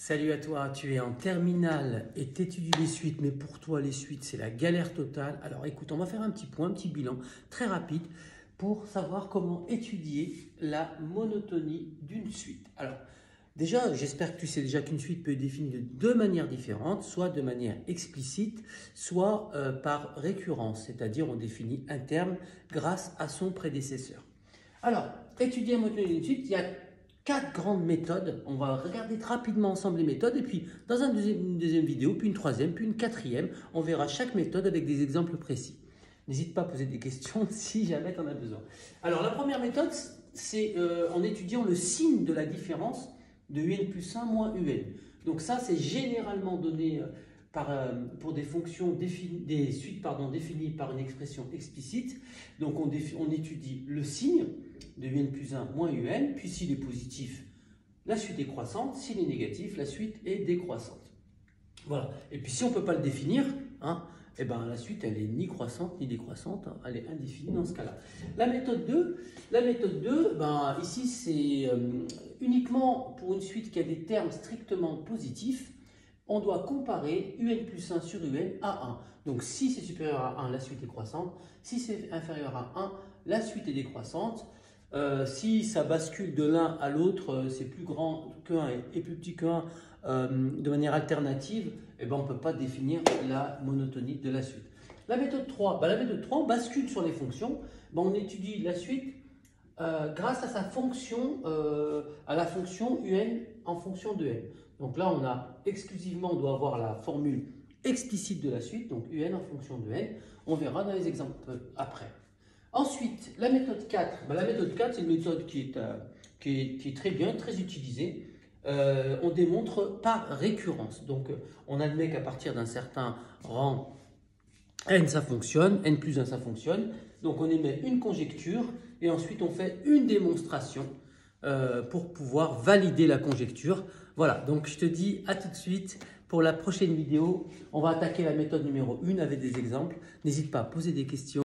Salut à toi, tu es en terminale et tu étudies les suites, mais pour toi les suites c'est la galère totale. Alors écoute, on va faire un petit point, un petit bilan très rapide pour savoir comment étudier la monotonie d'une suite. Alors déjà, j'espère que tu sais déjà qu'une suite peut être définie de deux manières différentes, soit de manière explicite, soit par récurrence, c'est-à-dire on définit un terme grâce à son prédécesseur. Alors, étudier la monotonie d'une suite, il y a 4 grandes méthodes. On va regarder rapidement ensemble les méthodes et puis dans une deuxième vidéo, puis une troisième, puis une quatrième, on verra chaque méthode avec des exemples précis. N'hésite pas à poser des questions si jamais tu en as besoin. Alors la première méthode, c'est en étudiant le signe de la différence de UN plus 1 moins UN. Donc ça, c'est généralement donné pour des fonctions des suites définies par une expression explicite. Donc on étudie le signe de UN plus 1 moins UN, puis s'il est positif, la suite est croissante, s'il est négatif, la suite est décroissante. Voilà. Et puis si on ne peut pas le définir, eh ben, la suite elle est ni croissante ni décroissante, elle est indéfinie dans ce cas-là. La méthode 2, ici c'est uniquement pour une suite qui a des termes strictement positifs, on doit comparer UN plus 1 sur UN à 1. Donc si c'est supérieur à 1, la suite est croissante. Si c'est inférieur à 1, la suite est décroissante. Si ça bascule de l'un à l'autre, c'est plus grand que 1 et plus petit que 1 de manière alternative, eh ben, on ne peut pas définir la monotonie de la suite. La méthode 3, on bascule sur les fonctions. On étudie la suite grâce à sa fonction, à la fonction UN en fonction de n. Donc là, on doit avoir la formule explicite de la suite, donc UN en fonction de n. On verra dans les exemples après. Ensuite, la méthode 4. La méthode 4, c'est une méthode qui est très bien, très utilisée. On démontre par récurrence. Donc, on admet qu'à partir d'un certain rang, n ça fonctionne, n plus 1 ça fonctionne. Donc, on émet une conjecture et ensuite on fait une démonstration pour pouvoir valider la conjecture. Voilà, donc je te dis à tout de suite pour la prochaine vidéo. On va attaquer la méthode numéro 1 avec des exemples. N'hésite pas à poser des questions.